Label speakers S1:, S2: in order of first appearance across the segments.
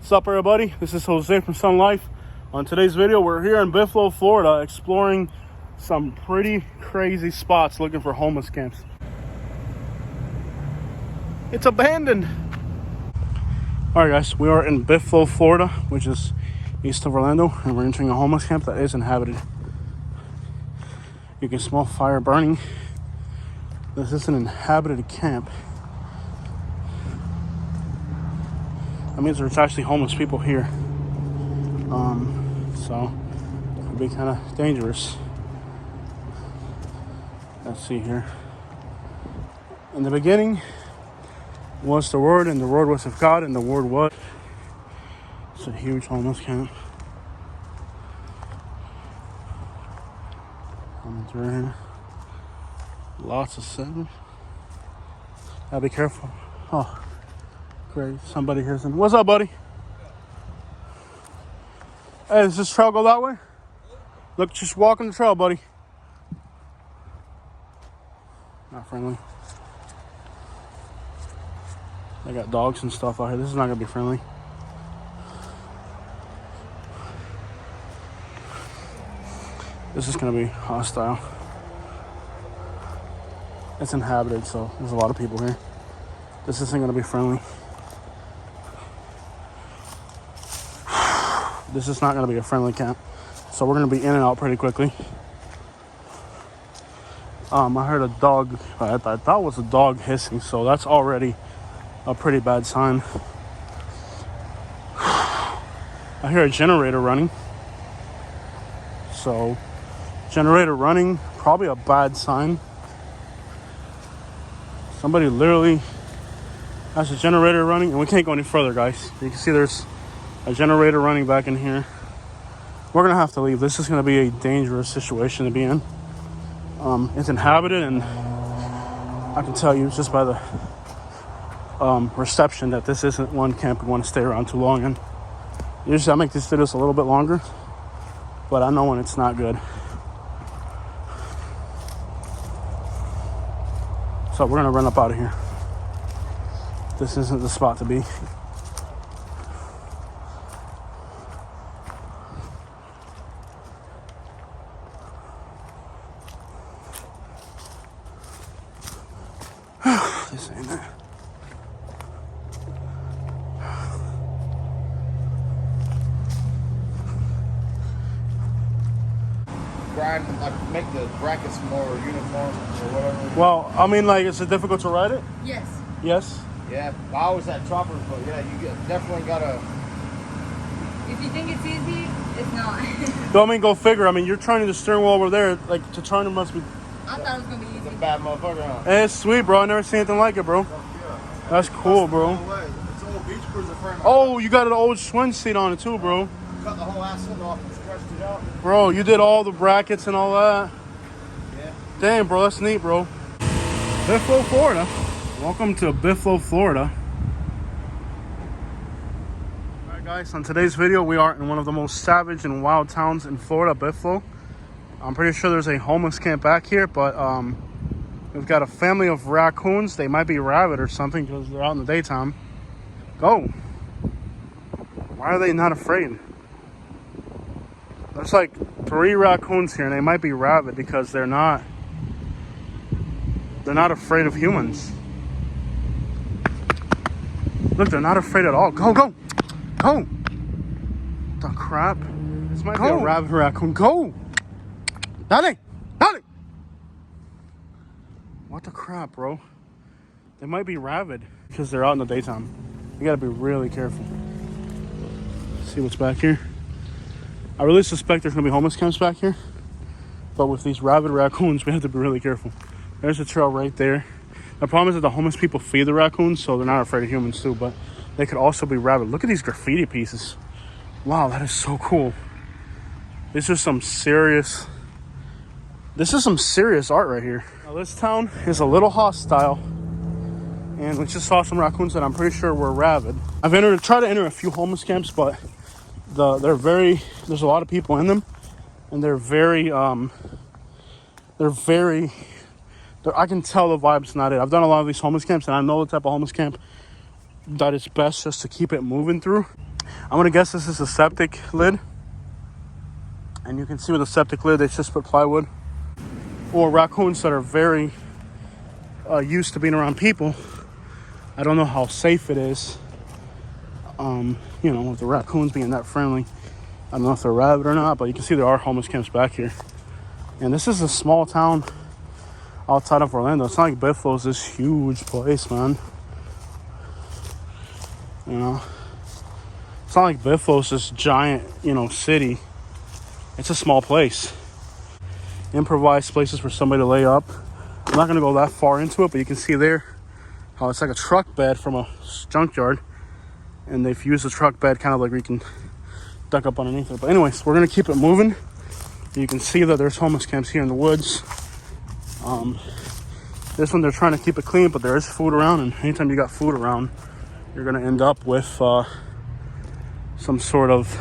S1: What's up, everybody? This is Jose from Sun Life. On today's video, we're here in Bithlo, Florida, exploring some pretty crazy spots looking for homeless camps. It's abandoned. All right, guys, we are in Bithlo, Florida, which is east of Orlando, and we're entering a homeless camp that is inhabited. You can smell fire burning. This is an inhabited camp. That means there's actually homeless people here. So it could be kind of dangerous. Let's see here. In the beginning was the Word, and the Word was of God, and the Word was. It's a huge homeless camp. Coming through here. Lots of seven. Gotta be careful. Oh, great. Somebody here's in. What's up, buddy? Hey, does this trail go that way? Look, just walking the trail, buddy. Not friendly. They got dogs and stuff out here. This is not gonna be friendly. This is gonna be hostile. It's inhabited, so there's a lot of people here. This isn't gonna be friendly. This is not gonna be a friendly camp. So we're gonna be in and out pretty quickly. I heard a dog, I thought it was a dog hissing, so that's already a pretty bad sign. I hear a generator running. So, generator running, probably a bad sign. Somebody literally has a generator running, and we can't go any further, guys. You can see there's a generator running back in here. We're gonna have to leave. This is gonna be a dangerous situation to be in. It's inhabited, and I can tell you just by the reception that this isn't one camp we want to stay around too long in. Usually I make these videos a little bit longer, but I know when it's not good. So we're gonna run up out of here. This isn't the spot to be. This ain't it.
S2: Grind, like make the brackets more uniform or whatever.
S1: Well, I mean, like, is it difficult to ride it?
S3: Yes.
S1: Yes?
S2: Yeah, I always had choppers, but yeah, definitely gotta.
S3: If you think it's easy, it's not.
S1: I mean, go figure. I mean, you're turning the steering wheel over there. Like, to turn it must be...
S3: I thought it was going to be
S2: It's
S3: easy.
S2: a bad motherfucker, huh?
S1: Hey, it's sweet, bro. I never seen anything like it, bro. That's cool, bro.
S2: It's an old beach cruiser frame.
S1: Oh, you got an old swing seat on it, too, bro.
S2: Cut the whole ass end off and stretched it out.
S1: Bro, you did all the brackets and all that.
S2: Yeah.
S1: Damn, bro, that's neat, bro. Bithlo, Florida. Welcome to Bithlo, Florida. Alright, guys, on today's video, we are in one of the most savage and wild towns in Florida, Bithlo. I'm pretty sure there's a homeless camp back here, but we've got a family of raccoons. They might be rabid or something because they're out in the daytime. Go. Why are they not afraid? There's like 3 raccoons here, and they might be rabid because they're not afraid of humans. Look, they're not afraid at all. Go, go, go. The crap. This might be a rabid raccoon. Go. Dale, dale. What the crap, bro? They might be rabid because they're out in the daytime. You gotta be really careful. See what's back here. I really suspect there's gonna be homeless camps back here, but with these rabid raccoons, we have to be really careful. There's a trail right there. The problem is that the homeless people feed the raccoons, so they're not afraid of humans too, but they could also be rabid. Look at these graffiti pieces. Wow, that is so cool. This is some serious art right here. Now, this town is a little hostile, and we just saw some raccoons that I'm pretty sure were rabid. I've tried to enter a few homeless camps, but there's a lot of people in them, and they're very I can tell the vibe's not it. I've done a lot of these homeless camps, and I know the type of homeless camp that it's best just to keep it moving through. I'm gonna guess this is a septic lid. And you can see with the septic lid, they just put plywood. Or raccoons that are very used to being around people. I don't know how safe it is. You know, with the raccoons being that friendly. I don't know if they're rabid or not, but you can see there are homeless camps back here. And this is a small town outside of Orlando. It's not like Bithlo's this huge place, man. You know, it's not like Bithlo's this giant, you know, city. It's a small place. Improvised places for somebody to lay up. I'm not gonna go that far into it, but you can see there how it's like a truck bed from a junkyard, and they've used the truck bed kind of like where you can duck up underneath it. But anyways, we're gonna keep it moving. You can see that there's homeless camps here in the woods. This one they're trying to keep it clean, but there is food around, and anytime you got food around, you're gonna end up with some sort of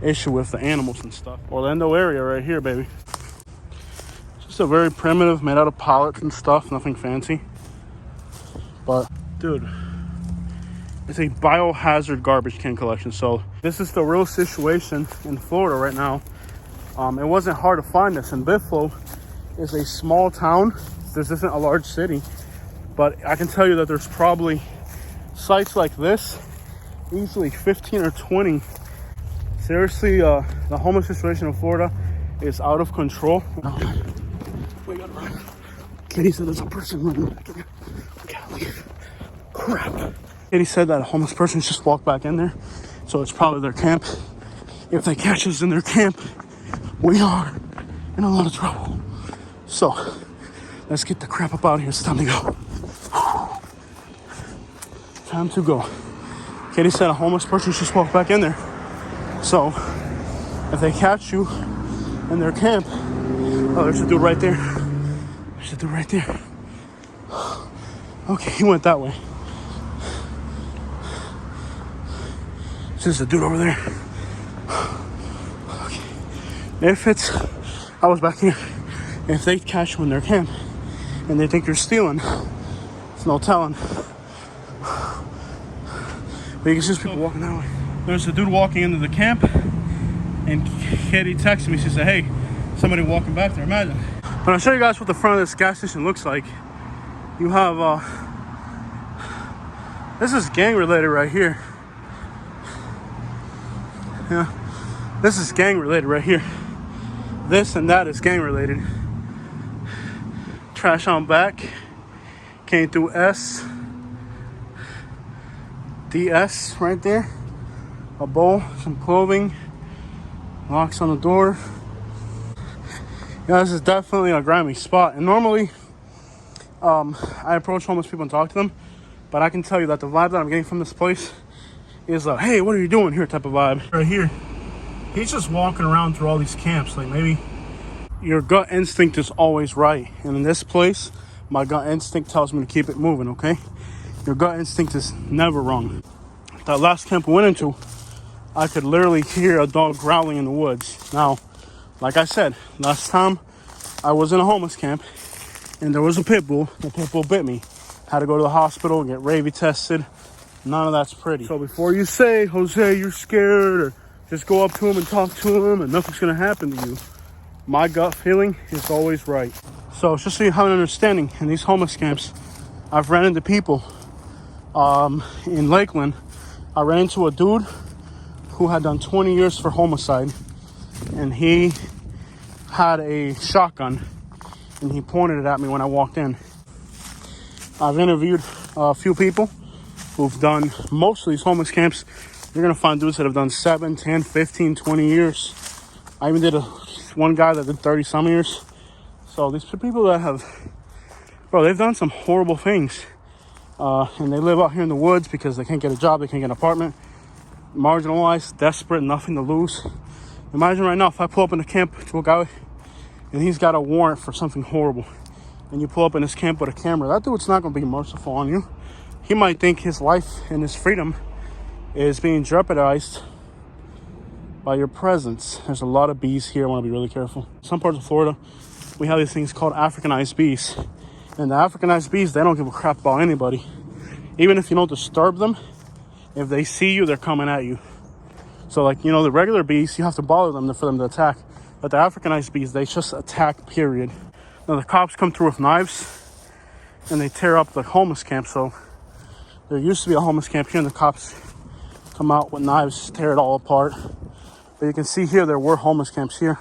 S1: issue with the animals and stuff. Orlando area right here, baby. Just a very primitive, made out of pallets and stuff, nothing fancy. But dude, it's a biohazard garbage can collection. So this is the real situation in Florida right now. It wasn't hard to find this, and Bithlo is a small town. This isn't a large city, but I can tell you that there's probably sites like this, easily 15 or 20. Seriously, the homeless situation in Florida is out of control. We gotta run. Katie said there's a person running back in there. We gotta leave. Crap. Katie said that a homeless person just walked back in there, so it's probably their camp. If they catch us in their camp, we are in a lot of trouble. So let's get the crap up out of here. It's time to go. Time to go. Katie said a homeless person just walked back in there. So if they catch you in their camp, oh, there's a dude right there. There's a dude right there. Okay, he went that way. There's a dude over there. Okay. If it's, I was back here. If they catch you in their camp and they think you're stealing, it's no telling. But you can see there's people walking that way. There's a dude walking into the camp, and Katie texted me. She said, hey, somebody walking back there. Imagine. But I'll show you guys what the front of this gas station looks like. You have, this is gang related right here. Yeah, this is gang related right here. This and that is gang related. Trash on back. Came through S. DS right there. A bowl, some clothing. Locks on the door. Yeah, this is definitely a grimy spot. And normally, I approach homeless people and talk to them. But I can tell you that the vibe that I'm getting from this place is a, hey, what are you doing here type of vibe. Right here, he's just walking around through all these camps. Like, maybe your gut instinct is always right. And in this place, my gut instinct tells me to keep it moving, okay? Your gut instinct is never wrong. That last camp we went into, I could literally hear a dog growling in the woods. Now, like I said, last time I was in a homeless camp and there was a pit bull. The pit bull bit me. Had to go to the hospital and get rabies tested. None of that's pretty. So before you say, Jose, you're scared, or just go up to him and talk to him and nothing's gonna happen to you, my gut feeling is always right. So just so you have an understanding, in these homeless camps, I've ran into people. In Lakeland, I ran into a dude who had done 20 years for homicide, and he had a shotgun and he pointed it at me when I walked in. I've interviewed a few people who've done most of these homeless camps. You're gonna find dudes that have done 7, 10, 15, 20 years. I even did one guy that did 30 some years. So these people that have, bro, they've done some horrible things. And they live out here in the woods because they can't get a job, they can't get an apartment. Marginalized, desperate, nothing to lose. Imagine right now if I pull up in a camp to a guy and he's got a warrant for something horrible, and you pull up in his camp with a camera, that dude's not going to be merciful on you. He might think his life and his freedom is being jeopardized by your presence. There's a lot of bees here. I want to be really careful. Some parts of Florida, we have these things called Africanized bees. And the Africanized bees, they don't give a crap about anybody. Even if you don't disturb them, if they see you, they're coming at you. So like, you know, the regular bees, you have to bother them for them to attack. But the Africanized bees, they just attack, period. Now the cops come through with knives and they tear up the homeless camp. So there used to be a homeless camp here and the cops come out with knives, tear it all apart. But you can see here, there were homeless camps here.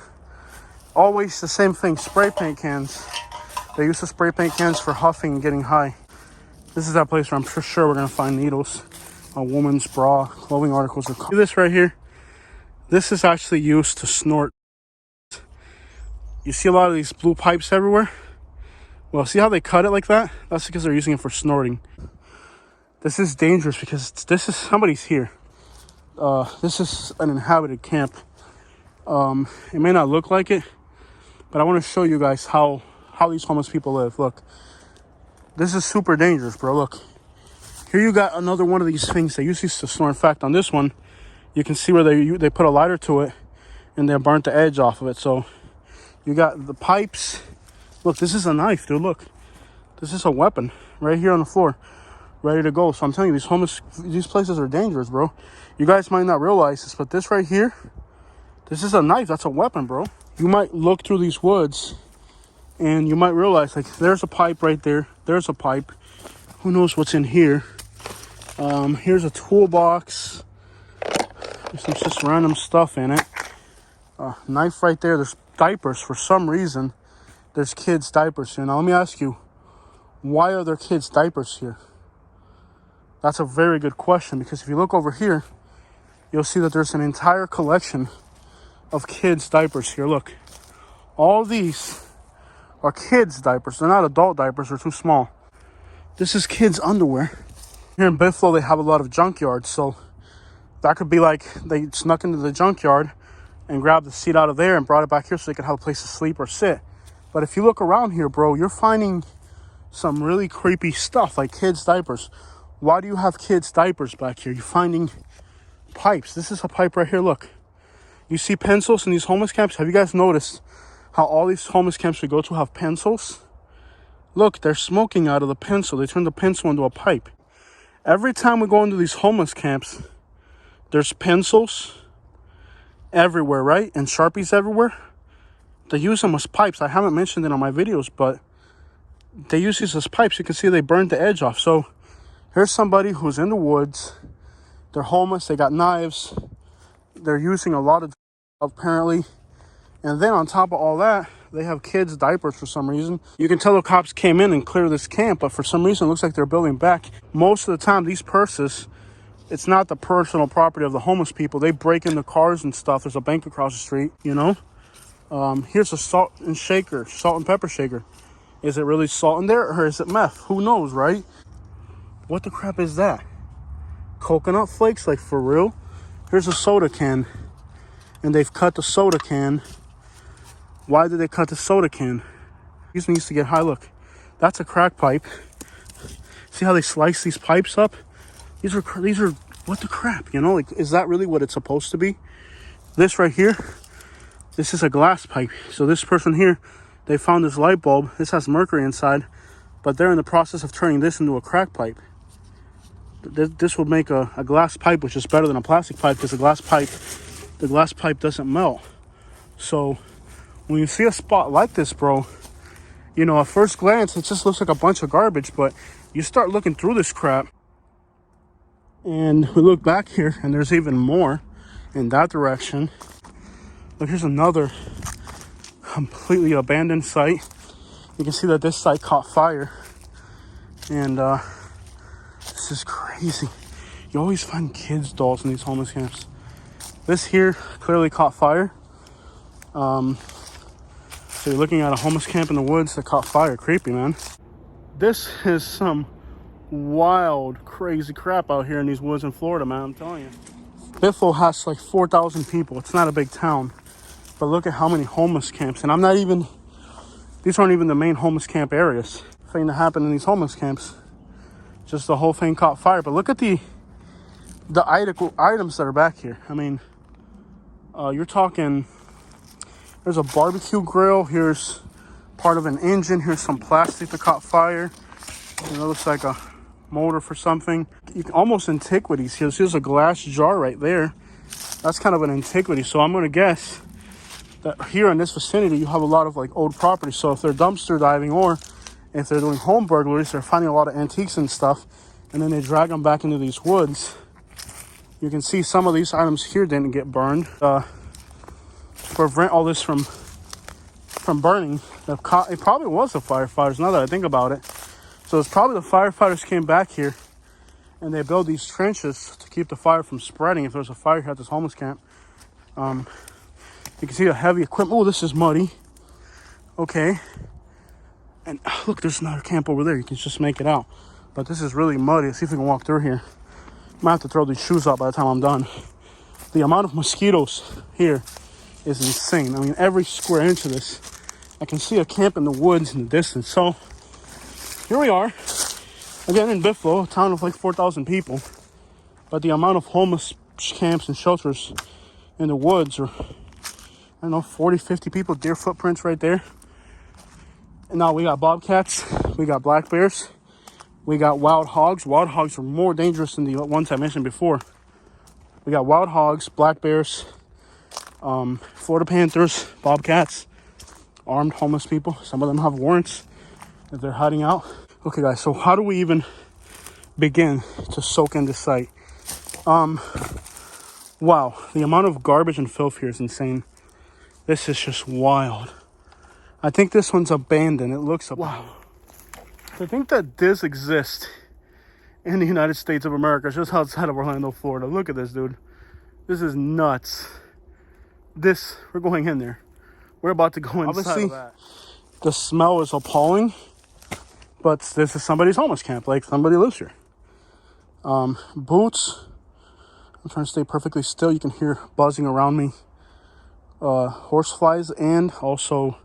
S1: Always the same thing, spray paint cans. They used to spray paint cans for huffing and getting high. This is that place where I'm sure we're gonna find needles, a woman's bra, clothing articles. See this right here? This is actually used to snort. You see a lot of these blue pipes everywhere? Well, see how they cut it like that? That's because they're using it for snorting. This is dangerous because this is, somebody's here. This is an inhabited camp. It may not look like it, but I want to show you guys how these homeless people live. Look, this is super dangerous, bro. Look, here you got another one of these things they used to snort. In fact, on this one, you can see where they put a lighter to it and they burnt the edge off of it. So you got the pipes. Look, this is a knife, dude. Look, this is a weapon right here on the floor, ready to go. So I'm telling you, these places are dangerous, bro. You guys might not realize this, but this right here, this is a knife. That's a weapon, bro. You might look through these woods and you might realize, like, there's a pipe right there. There's a pipe. Who knows what's in here? Here's a toolbox. There's some just random stuff in it. Knife right there. There's diapers. For some reason, there's kids' diapers here. Now, let me ask you, why are there kids' diapers here? That's a very good question, because if you look over here, you'll see that there's an entire collection of kids' diapers here. Look, all these are kids' diapers. They're not adult diapers. They're too small. This is kids' underwear. Here in Bithlo, they have a lot of junkyards, so that could be like they snuck into the junkyard and grabbed the seat out of there and brought it back here so they could have a place to sleep or sit. But if you look around here, bro, you're finding some really creepy stuff, like kids' diapers. Why do you have kids' diapers back here? You're finding pipes. This is a pipe right here, look. You see pencils in these homeless camps? Have you guys noticed how all these homeless camps we go to have pencils? Look, they're smoking out of the pencil. They turned the pencil into a pipe. Every time we go into these homeless camps, there's pencils everywhere, right? And Sharpies everywhere. They use them as pipes. I haven't mentioned it on my videos, but they use these as pipes. You can see they burned the edge off. So here's somebody who's in the woods. They're homeless. They got knives. They're using a lot of, apparently. And then on top of all that, they have kids' diapers for some reason. You can tell the cops came in and cleared this camp, but for some reason, it looks like they're building back. Most of the time, these purses, it's not the personal property of the homeless people. They break into cars and stuff. There's a bank across the street, you know? Here's a salt and pepper shaker. Is it really salt in there, or is it meth? Who knows, right? What the crap is that? Coconut flakes, like, for real? Here's a soda can, and they've cut the soda can. Why did they cut the soda can? These needs to get high. Look, that's a crack pipe. See how they slice these pipes up? These are what the crap, you know? Like, is that really what it's supposed to be? This right here, this is a glass pipe. So this person here, they found this light bulb. This has mercury inside, but they're in the process of turning this into a crack pipe. This would make a glass pipe, which is better than a plastic pipe, because the glass pipe doesn't melt. So when you see a spot like this, bro, you know, at first glance, it just looks like a bunch of garbage, but you start looking through this crap, and we look back here, and there's even more in that direction. Look, here's another completely abandoned site. You can see that this site caught fire, and this is crazy. You always find kids' dolls in these homeless camps. This here clearly caught fire. So you're looking at a homeless camp in the woods that caught fire. Creepy, man. This is some wild, crazy crap out here in these woods in Florida, man. I'm telling you. Bithlo has like 4,000 people. It's not a big town. But look at how many homeless camps. And these aren't even the main homeless camp areas. Thing that happened in these homeless camps. Just the whole thing caught fire. But look at the items that are back here. I mean, you're talking, there's a barbecue grill. Here's part of an engine. Here's some plastic that caught fire. It looks like a motor for something. Almost antiquities. Here's a glass jar right there. That's kind of an antiquity. So I'm gonna guess that here in this vicinity, you have a lot of like old property. So if they're dumpster diving or if they're doing home burglaries, they're finding a lot of antiques and stuff, and then they drag them back into these woods. You can see some of these items here didn't get burned. Prevent all this from burning, it probably was the firefighters, now that I think about it. So it's probably the firefighters came back here and they built these trenches to keep the fire from spreading if there's a fire here at this homeless camp. You can see the heavy equipment. Oh, this is muddy. Okay. And look, there's another camp over there. You can just make it out. But this is really muddy. Let's see if we can walk through here. Might have to throw these shoes out by the time I'm done. The amount of mosquitoes here is insane. I mean, every square inch of this, I can see a camp in the woods in the distance. So here we are, again in Bithlo, a town of like 4,000 people. But the amount of homeless camps and shelters in the woods are, I don't know, 40, 50 people, deer footprints right there. And now we got bobcats, we got black bears, we got wild hogs. Wild hogs are more dangerous than the ones I mentioned before. We got wild hogs, black bears, Florida panthers, bobcats, armed homeless people. Some of them have warrants if they're hiding out. Okay, guys, so how do we even begin to soak in this site? Wow, the amount of garbage and filth here is insane. This is just wild. I think this one's abandoned. It looks abandoned. Wow. To think that this exists in the United States of America, just outside of Orlando, Florida. Look at this, dude. This is nuts. We're going in there. We're about to go inside. Obviously, of that. The smell is appalling, but this is somebody's homeless camp. Like, somebody lives here. Boots. I'm trying to stay perfectly still. You can hear buzzing around me. Horseflies and also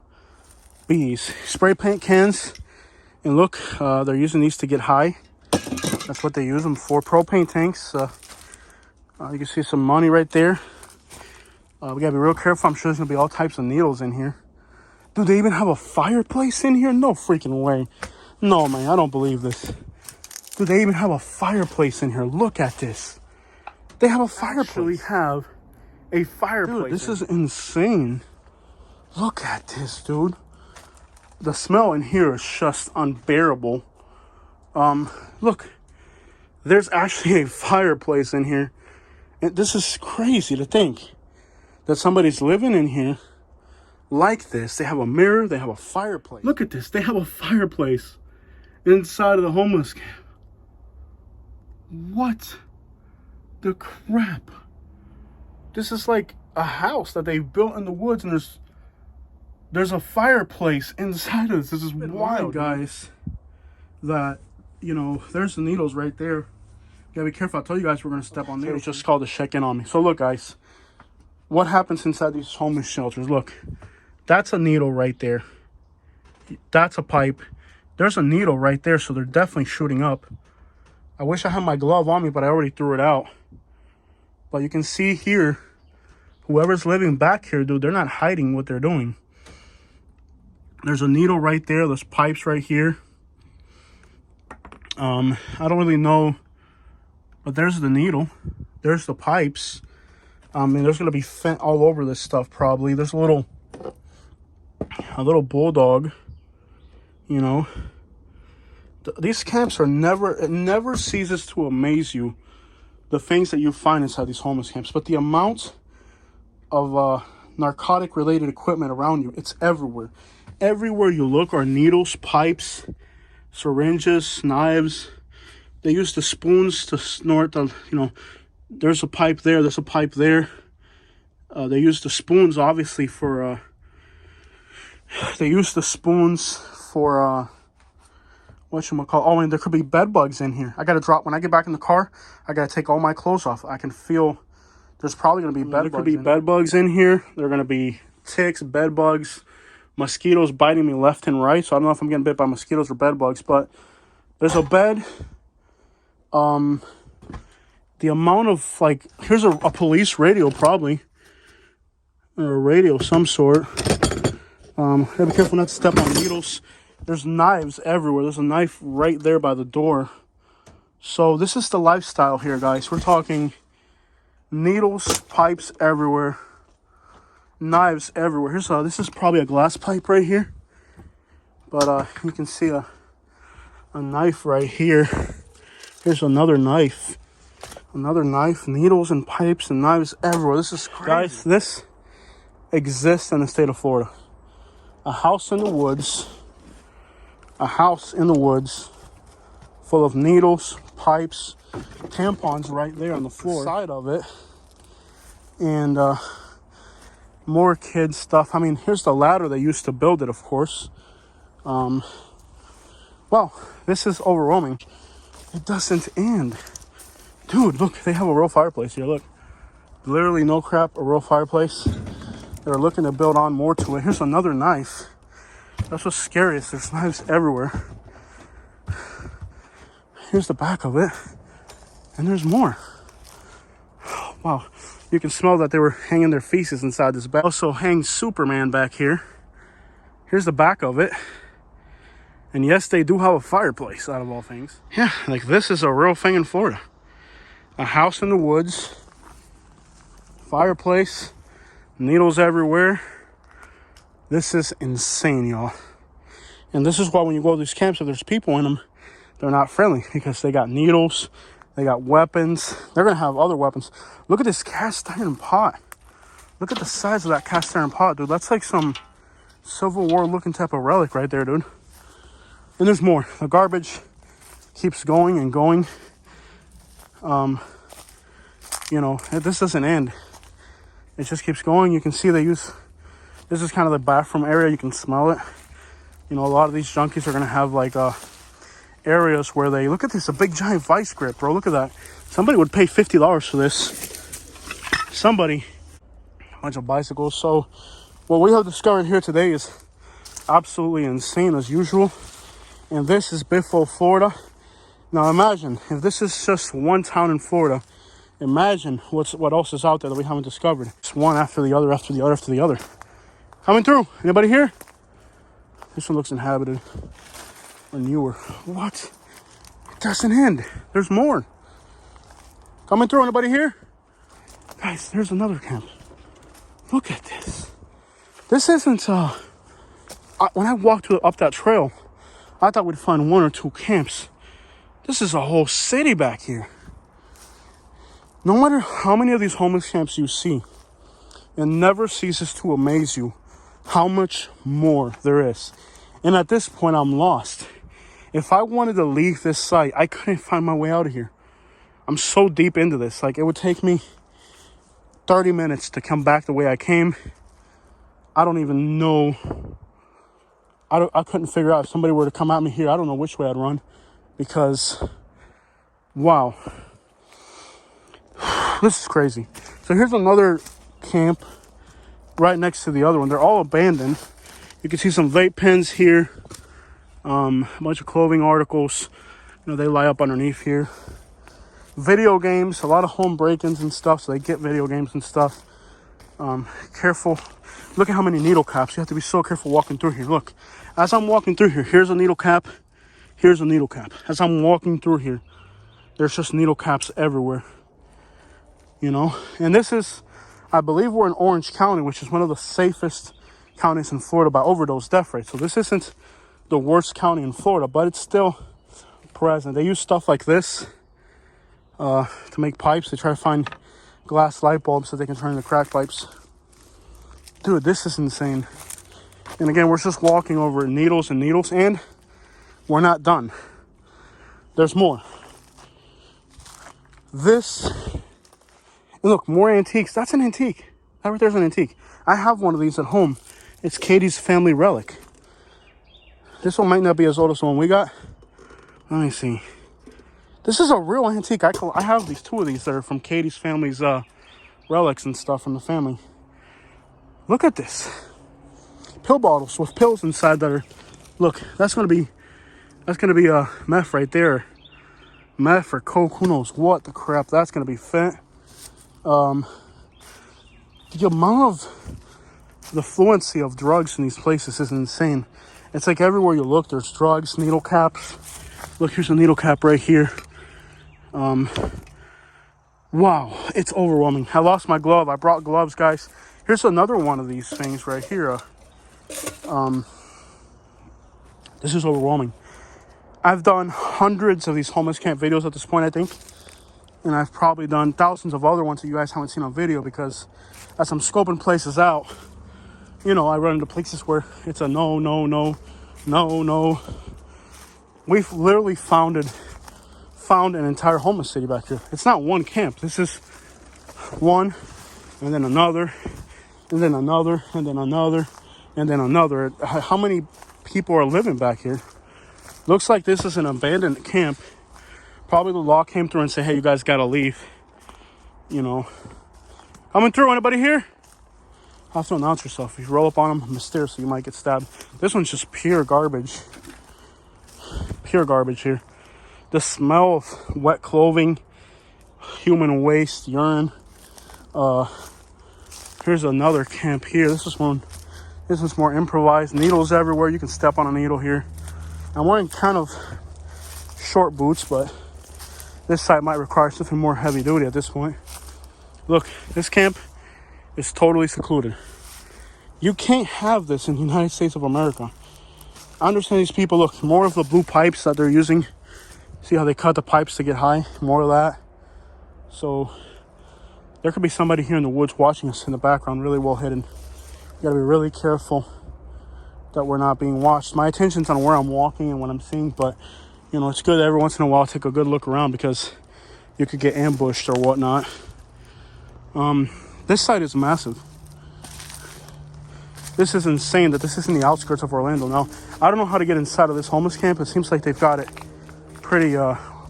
S1: bees. Spray paint cans. And look, they're using these to get high. That's what they use them for. Propane tanks. You can see some money right there. We gotta be real careful. I'm sure there's gonna be all types of needles in here. Do they even have a fireplace in here? No freaking way. No, man, I don't believe this. Do they even have a fireplace in here? Look at this. They have a fireplace. Actually have a fireplace. Dude, this is insane. Look at this, dude. The smell in here is just unbearable. Look. There's actually a fireplace in here. And this is crazy to think that somebody's living in here like this. They have a mirror. They have a fireplace. Look at this. They have a fireplace inside of the homeless camp. What the crap? This is like a house that they built in the woods, and there's a fireplace inside of this. This is wild, guys. That, you know, there's the needles right there. You gotta be careful. I told you guys we're gonna step on needles. Just called to check in on me. So look, guys, what happens inside these homeless shelters? Look, that's a needle right there. That's a pipe. There's a needle right there, so they're definitely shooting up. I wish I had my glove on me, but I already threw it out. But you can see here, whoever's living back here, dude, they're not hiding what they're doing. There's a needle right there. There's pipes right here. I don't really know, but there's the needle. There's the pipes. And there's gonna be fent all over this stuff probably. There's a little bulldog, you know. These camps are it never ceases to amaze you, the things that you find inside these homeless camps. But the amount of narcotic related equipment around you, it's everywhere. Everywhere you look are needles, pipes, syringes, knives. They use the spoons to snort the, you know, there's a pipe there, there's a pipe there. They use the spoons obviously for whatchamacallit. Oh, and there could be bed bugs in here. I gotta drop, when I get back in the car, I gotta take all my clothes off. I can feel there's probably gonna be bed bugs. There could be bed bugs in here. There are gonna be ticks, bed bugs, mosquitoes biting me left and right. So I don't know if I'm getting bit by mosquitoes or bed bugs, but there's a bed. The amount of, like, here's a police radio probably, or a radio of some sort. Gotta be careful not to step on needles. There's knives everywhere. There's a knife right there by the door. So this is the lifestyle here, guys. We're talking Needles, pipes everywhere. Knives everywhere. Here's this is probably a glass pipe right here. But you can see a knife right here. Here's another knife. Another knife. Needles and pipes and knives everywhere. This is crazy. Guys, this exists in the state of Florida. A house in the woods. A house in the woods full of needles, pipes, tampons right there on the floor. Side of it. And more kid stuff. I mean, here's the ladder they used to build it, of course. Well, this is overwhelming. It doesn't end. Dude, look, they have a real fireplace here. Look, literally no crap, a real fireplace. They're looking to build on more to it. Here's another knife. That's what's scariest. There's knives everywhere. Here's the back of it. And there's more. Wow. You can smell that they were hanging their feces inside this bag. Also hangs Superman back here. Here's the back of it. And yes, they do have a fireplace, out of all things. Yeah, like this is a real thing in Florida. A house in the woods. Fireplace. Needles everywhere. This is insane, y'all. And this is why when you go to these camps, if there's people in them, they're not friendly. Because they got needles. They got weapons. They're going to have other weapons. Look at this cast iron pot. Look at the size of that cast iron pot, dude. That's like some Civil War looking type of relic right there, dude. And there's more. The garbage keeps going and going. You know, this doesn't end. It just keeps going. You can see they use... This is kind of the bathroom area. You can smell it. You know, a lot of these junkies are going to have like... areas where they look at this, a big giant vice grip, bro. Look at that. Somebody would pay $50 for this. Somebody. A bunch of bicycles. So what we have discovered here today is absolutely insane as usual. And this is Bithlo, Florida. Now imagine if this is just one town in Florida. Imagine what else is out there that we haven't discovered. It's one after the other, after the other, after the other. Coming through. Anybody here? This one looks inhabited. Or newer. What? It doesn't end. There's more. Coming through. Anybody here? Guys, there's another camp. Look at this. This isn't when I walked up that trail, I thought we'd find one or two camps. This is a whole city back here. No matter how many of these homeless camps you see, it never ceases to amaze you how much more there is. And at this point, I'm lost. If I wanted to leave this site, I couldn't find my way out of here. I'm so deep into this. Like, it would take me 30 minutes to come back the way I came. I don't even know. I couldn't figure out if somebody were to come at me here. I don't know which way I'd run. Because, wow. This is crazy. So here's another camp right next to the other one. They're all abandoned. You can see some vape pens here. A bunch of clothing articles. You know, they lie up underneath here. Video games. A lot of home break-ins and stuff. So they get video games and stuff. Careful. Look at how many needle caps. You have to be so careful walking through here. Look. As I'm walking through here, here's a needle cap. Here's a needle cap. As I'm walking through here, there's just needle caps everywhere. You know. And this is, I believe we're in Orange County, which is one of the safest counties in Florida by overdose death rate. So this isn't the worst county in Florida, but it's still present. They use stuff like this to make pipes. They try to find glass light bulbs so they can turn into crack pipes. Dude, this is insane. And again, we're just walking over needles and needles, and we're not done. There's more. This, and look, more antiques. That's an antique. That right there's an antique. I have one of these at home. It's Katie's family relic. This one might not be as old as the one we got. Let me see. This is a real antique. I have these, two of these that are from Katie's family's relics and stuff from the family. Look at this. Pill bottles with pills inside that are, look, that's gonna be meth right there. Meth or coke, who knows what the crap that's gonna be fent. The amount of the fluency of drugs in these places is insane. It's like everywhere you look, there's drugs, needle caps. Look, here's a needle cap right here. Wow, it's overwhelming. I lost my glove. I brought gloves, guys. Here's another one of these things right here. This is overwhelming. I've done hundreds of these homeless camp videos at this point, I think. And I've probably done thousands of other ones that you guys haven't seen on video, because as I'm scoping places out, you know, I run into places where it's a no, no, no, no, no. We've literally found an entire homeless city back here. It's not one camp. This is one, and then another, and then another, and then another, and then another. How many people are living back here? Looks like this is an abandoned camp. Probably the law came through and said, hey, you guys gotta leave. You know. Coming through, anybody here? Have to announce yourself. If you roll up on them, mysteriously, you might get stabbed. This one's just pure garbage. Pure garbage here. The smell of wet clothing, human waste, urine. Here's another camp here. This is more improvised. Needles everywhere. You can step on a needle here. I'm wearing kind of short boots, but this site might require something more heavy duty at this point. Look, this camp is totally secluded. You can't have this in the United States of America. I understand these people, look, more of the blue pipes that they're using. See how they cut the pipes to get high? More of that. So there could be somebody here in the woods watching us in the background, really well hidden. You gotta be really careful that we're not being watched. My attention's on where I'm walking and what I'm seeing, but you know, it's good every once in a while to take a good look around, because you could get ambushed or whatnot. This site is massive. This is insane that this is in the outskirts of Orlando. Now, I don't know how to get inside of this homeless camp. It seems like they've got it pretty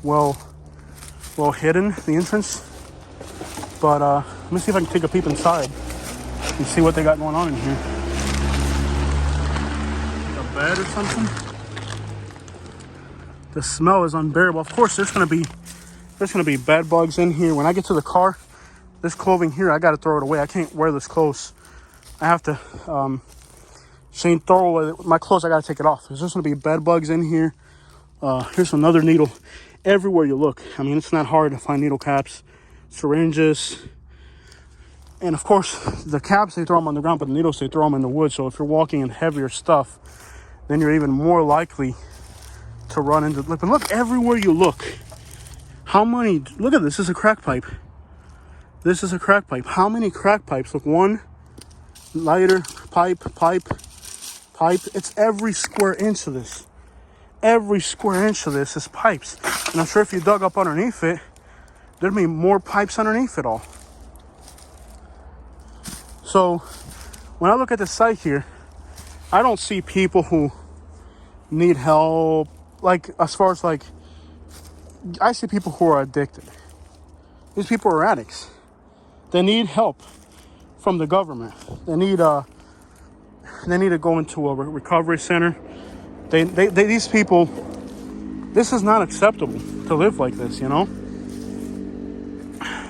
S1: well hidden, the entrance. But let me see if I can take a peep inside and see what they got going on in here. Like a bed or something. The smell is unbearable. Of course, there's gonna be bed bugs in here. When I get to the car, this clothing here, I gotta throw it away. I can't wear this clothes. I have to, Shane, throw away my clothes. I gotta take it off. There's just gonna be bed bugs in here. Here's another needle. Everywhere you look, I mean, it's not hard to find needle caps, syringes, and of course, the caps, they throw them on the ground, but the needles, they throw them in the wood. So if you're walking in heavier stuff, then you're even more likely to run into. But look, everywhere you look, how many? Look at this. This is a crack pipe. This is a crack pipe. How many crack pipes? Look, one, lighter, pipe. It's every square inch of this. Every square inch of this is pipes. And I'm sure if you dug up underneath it, there'd be more pipes underneath it all. So when I look at the site here, I don't see people who need help. Like, as far as like, I see people who are addicted. These people are addicts. They need help from the government. They need to go into a recovery center. These people, this is not acceptable to live like this, you know?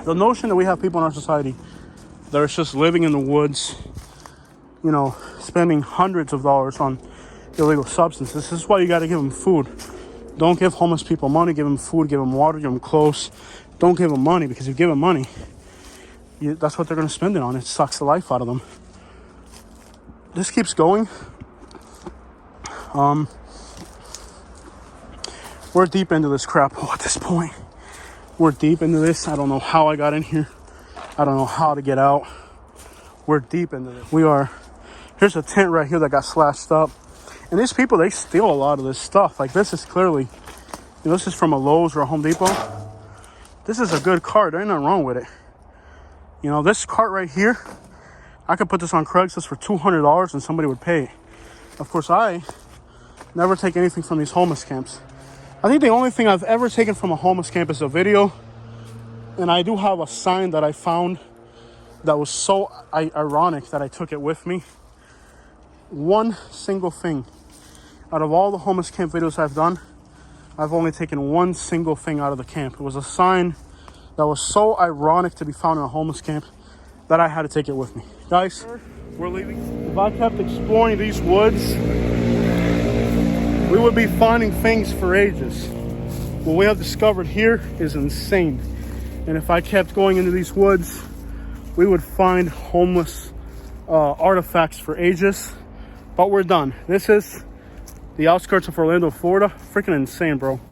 S1: The notion that we have people in our society that are just living in the woods, you know, spending hundreds of dollars on illegal substances. This is why you got to give them food. Don't give homeless people money. Give them food, give them water, give them clothes. Don't give them money, because if you give them money, that's what they're going to spend it on. It sucks the life out of them. This keeps going. We're deep into this crap at this point. We're deep into this. I don't know how I got in here. I don't know how to get out. We're deep into this. Here's a tent right here that got slashed up. And these people, they steal a lot of this stuff. Like, this is clearly, you know, this is from a Lowe's or a Home Depot. This is a good cart. There ain't nothing wrong with it. You know, this cart right here, I could put this on Craigslist for $200 and somebody would pay it. Of course, I never take anything from these homeless camps. I think the only thing I've ever taken from a homeless camp is a video. And I do have a sign that I found that was so ironic that I took it with me. One single thing. Out of all the homeless camp videos I've done, I've only taken one single thing out of the camp. It was a sign that was so ironic to be found in a homeless camp that I had to take it with me. Guys, we're leaving. If I kept exploring these woods, we would be finding things for ages. What we have discovered here is insane. And if I kept going into these woods, we would find homeless artifacts for ages. But we're done. This is the outskirts of Orlando, Florida. Freaking insane, bro.